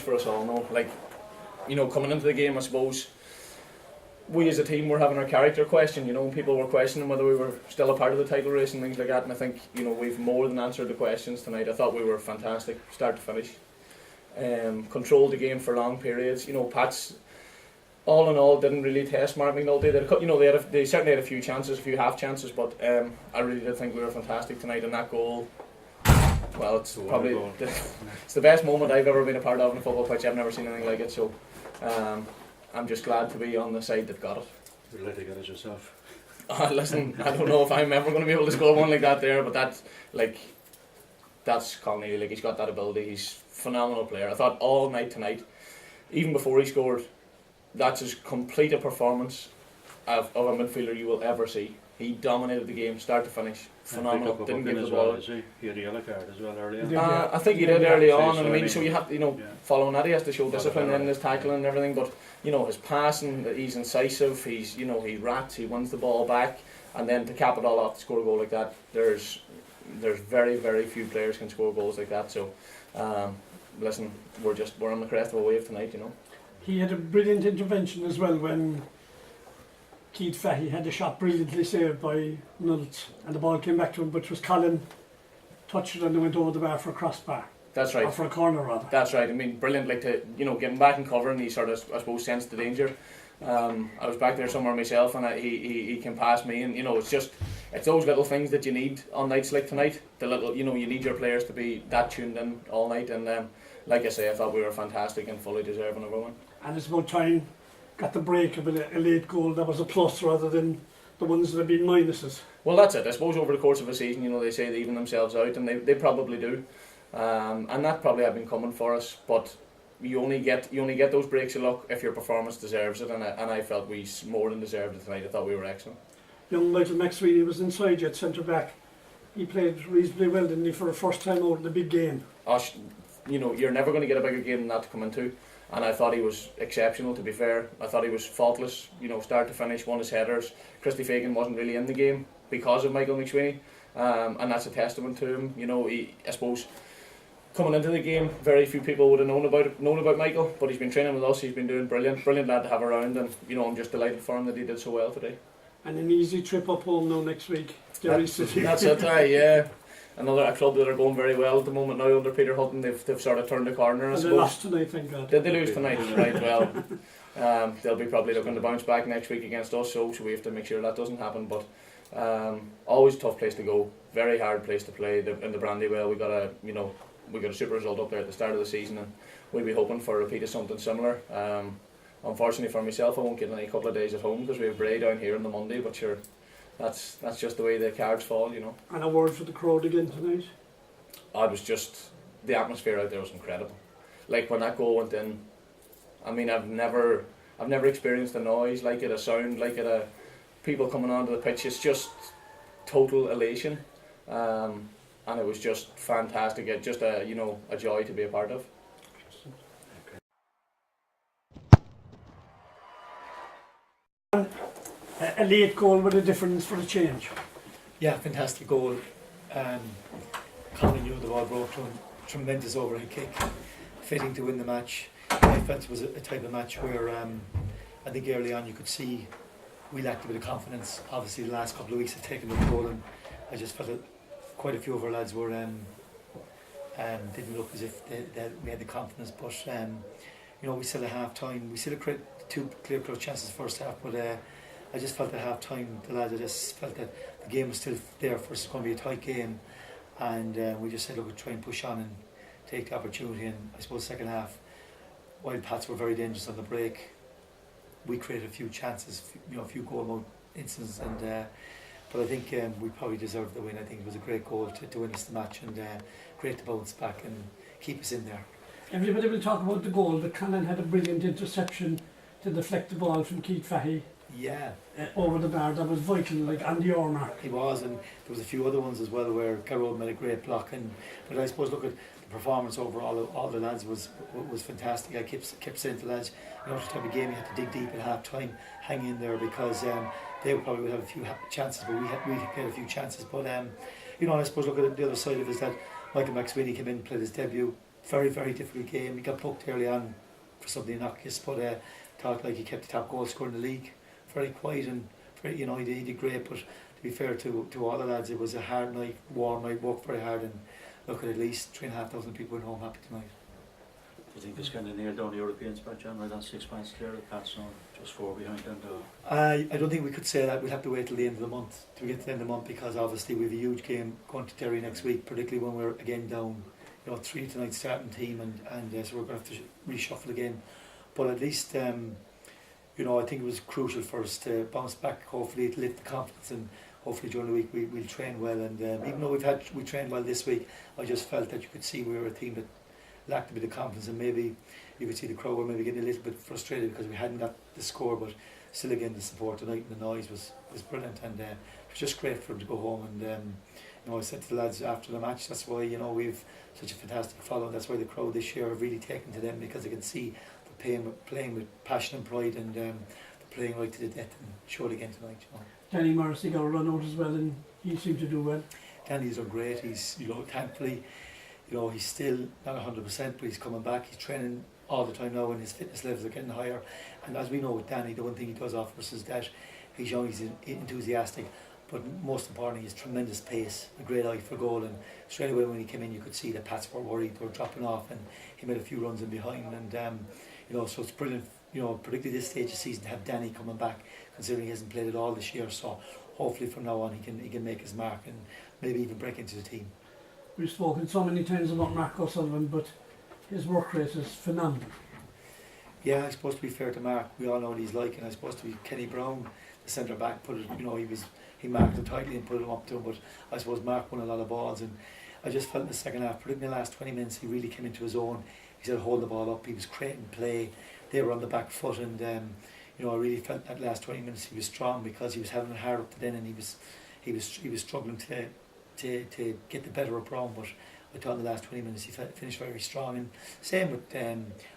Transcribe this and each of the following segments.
for us all. No, like, coming into the game, I suppose we as a team were having our character questioned. People were questioning whether we were still a part of the title race and things like that. And I think we've more than answered the questions tonight. I thought we were fantastic, start to finish. Controlled the game for long periods. Pat's, all in all, didn't really test Mark McNulty. They certainly had a few chances, a few half chances, but I really did think we were fantastic tonight. And that goal, well, it's probably it's the best moment I've ever been a part of in a football pitch. I've never seen anything like it. So I'm just glad to be on the side that got it. You're allowed to get it yourself. Listen, I don't know if I'm ever going to be able to score one like that there, but that's Conley. Like, he's got that ability. He's a phenomenal player. I thought all night tonight, even before he scored, that's as complete a performance of a midfielder you will ever see. He dominated the game, start to finish. Phenomenal. Didn't give the ball. He had a yellow card as well early on. I think he did early on, and I mean, so you have following that, he has to show discipline in his tackling and everything. But his passing, he's incisive. He rats. He wins the ball back, and then to cap it all off, to score a goal like that, there's very, very few players can score goals like that. So, listen, we're on the crest of a wave tonight. He had a brilliant intervention as well when Keith Fahey had a shot brilliantly saved by Nult, and the ball came back to him, but it was Colin touched it and it went over the bar for a crossbar. That's right. Or for a corner rather. That's right. I mean, brilliant, like, to get him back in cover, and he sort of, I suppose, sensed the danger. I was back there somewhere myself, and he came past me, and it's those little things that you need on nights like tonight. The little, you need your players to be that tuned in all night, and like I say, I thought we were fantastic and fully deserving of a win. And it's about time got the break of a late goal that was a plus rather than the ones that have been minuses. Well, that's it. I suppose over the course of a season, they say they even themselves out, and they probably do, and that probably had been coming for us. But you only get those breaks of luck if your performance deserves it, and I felt we more than deserved it tonight. I thought we were excellent. Young Michael McSweeney was inside you at centre back. He played reasonably well, didn't he, for a first time out in the big game? You're never going to get a bigger game than that to come into. And I thought he was exceptional, to be fair. I thought he was faultless, start to finish, won his headers. Christy Fagan wasn't really in the game because of Michael McSweeney, and that's a testament to him. I suppose, coming into the game, very few people would have known about Michael, but he's been training with us. He's been doing brilliant lad to have around, and I'm just delighted for him that he did so well today. And an easy trip up home now next week. That's it, yeah. A club that are going very well at the moment now under Peter Hutton. They've sort of turned the corner. And they lost tonight, thank God. Did they lose tonight? Right, well, they'll be probably looking to bounce back next week against us, so we have to make sure that doesn't happen. But always a tough place to go, very hard place to play. In the Brandywell, we got a super result up there at the start of the season, and we'll be hoping for a repeat of something similar. Unfortunately for myself, I won't get any couple of days at home because we have Bray down here on the Monday, but sure. That's just the way the cards fall, And a word for the crowd again tonight? The atmosphere out there was incredible. Like, when that goal went in, I mean, I've never experienced a noise like it, a sound like it, people coming onto the pitch. It's just total elation, and it was just fantastic. It's just a joy to be a part of. A late goal with a difference for a change. Yeah, fantastic goal. Colin knew the ball broke from tremendous overhead kick, fitting to win the match. I felt it was a type of match where I think early on you could see we lacked a bit of confidence. Obviously the last couple of weeks had taken the toll, and I just felt that quite a few of our lads were didn't look as if we had the confidence. But we still had half time. We still had two clear chances first half, but I just felt at half time the lads, I just felt that the game was still there for us. It's going to be a tight game, and we just said, look, we'll try and push on and take the opportunity. And I suppose second half, while Pats were very dangerous on the break, we created a few chances, a few goal instances, and but I think we probably deserved the win. I think it was a great goal to win us the match, and great to bounce back and keep us in there. Everybody will talk about the goal, but Cannon had a brilliant interception to deflect the ball from Keith Fahey. Yeah. Over the bar. That was vital, like on the hour mark. He was, and there was a few other ones as well where Carroll made a great block. But I suppose, look at the performance overall. All the lads was fantastic. I kept saying to the lads, the type of game you had to dig deep at half time, hang in there, because they probably would have a few chances, but we had a few chances. But I suppose, look at the other side of it is that Michael McSweeney came in, played his debut. very, very difficult game. He got plucked early on for something innocuous, but thought like he kept the top goal scorer in the league. Very quiet and very, he did great. But to be fair to all the lads, it was a hard night, warm night, worked very hard, and look at least 3,500 people went home happy tonight. Do you think it's kind of nailed down the European spot, John? Right on 6 points clear of Pats now, just 4 behind them. I don't think we could say that. We'll have to wait till the end of the month to get to the end of the month, because obviously we have a huge game going to Derry next week, particularly when we're again down 3 tonight starting team, and so we're going to have to reshuffle again. But at least I think it was crucial for us to bounce back, hopefully to lift the confidence, and hopefully during the week we'll train well. And even though we trained well this week, I just felt that you could see we were a team that lacked a bit of confidence, and maybe you could see the crowd were maybe getting a little bit frustrated because we hadn't got the score, but still again the support tonight and the noise was brilliant, and it was just great for them to go home. And I said to the lads after the match, that's why we've such a fantastic following, that's why the crowd this year have really taken to them, because they can see the playing with passion and pride, and they're playing right to the death, and showed again tonight. Danny Morrissey got a run out as well, and he seemed to do well. Danny's done great. He's thankfully he's still not 100%, but he's coming back. He's training all the time now, and his fitness levels are getting higher. And as we know with Danny, the one thing he does offer us is that he's young, he's enthusiastic, but most importantly, he's tremendous pace, a great eye for goal. And straight away when he came in, you could see that Pats were worried, they were dropping off, and he made a few runs in behind. And so it's brilliant, particularly this stage of the season, to have Danny coming back, considering he hasn't played at all this year. So hopefully from now on he can make his mark and maybe even break into the team. We've spoken so many times about Mark O'Sullivan, but his work rate is phenomenal. Yeah, I suppose to be fair to Mark, we all know what he's like, and I suppose to be Kenny Brown, the centre back, he marked him tightly and put him up to him. But I suppose Mark won a lot of balls, and I just felt in the second half, particularly in the last 20 minutes, he really came into his own. He said hold the ball up, he was creating play, they were on the back foot, and I really felt that last 20 minutes he was strong, because he was having it hard up to then, and he was struggling to get the better of Brown. But I thought in the last 20 minutes he finished very strong. And same with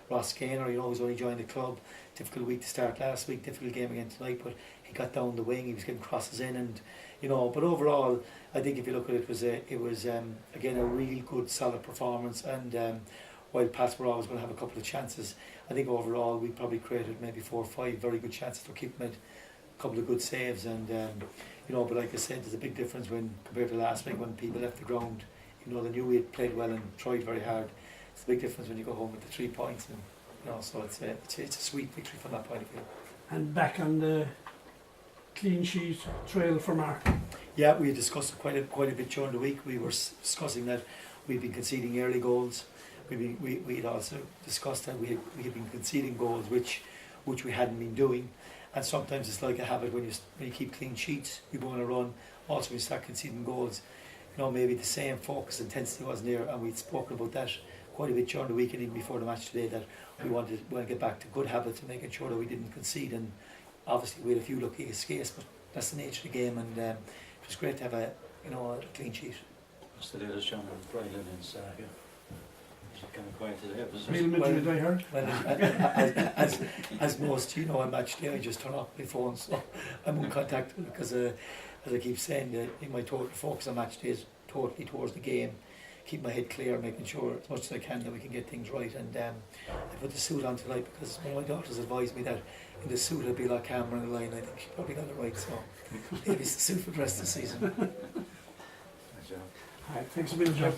Ross Gaynor, who's only joined the club. Difficult week to start last week, difficult game again tonight, but he got down the wing, he was getting crosses in, and but overall I think if you look at it, it was again a really good solid performance. And while Pats were always going to have a couple of chances, I think overall we probably created maybe 4 or 5 very good chances for keeping it, a couple of good saves. And but like I said, there's a big difference when compared to last week when people left the ground. They knew we had played well and tried very hard. It's a big difference when you go home with the 3 points, and so it's a sweet victory from that point of view. And back on the clean sheet trail for Mark. Yeah, we discussed it quite a bit during the week. We were discussing that we've been conceding early goals. We had also discussed that we had been conceding goals which we hadn't been doing. And sometimes it's like a habit when you keep clean sheets, you go on a run. Also, when you start conceding goals, maybe the same focus, intensity wasn't there. And we'd spoken about that quite a bit during the week and even before the match today, that we want to get back to good habits and making sure that we didn't concede. And obviously we had a few lucky escapes, but that's the nature of the game. And it was great to have a clean sheet. What's the latest, John, and Brian Lennon's here? Kind of quiet today. Real Madrid, I heard. Well, as most, on match day, I just turn off my phone, so I'm uncontactable, because as I keep saying, my total focus on match day is totally towards the game, keep my head clear, making sure as much as I can that we can get things right. And I put the suit on tonight because one of my daughters advised me that in the suit I'd be like camera in the line. I think she probably got it right, so maybe it's the suit for the rest of the season. Alright, thanks a million, Jeff.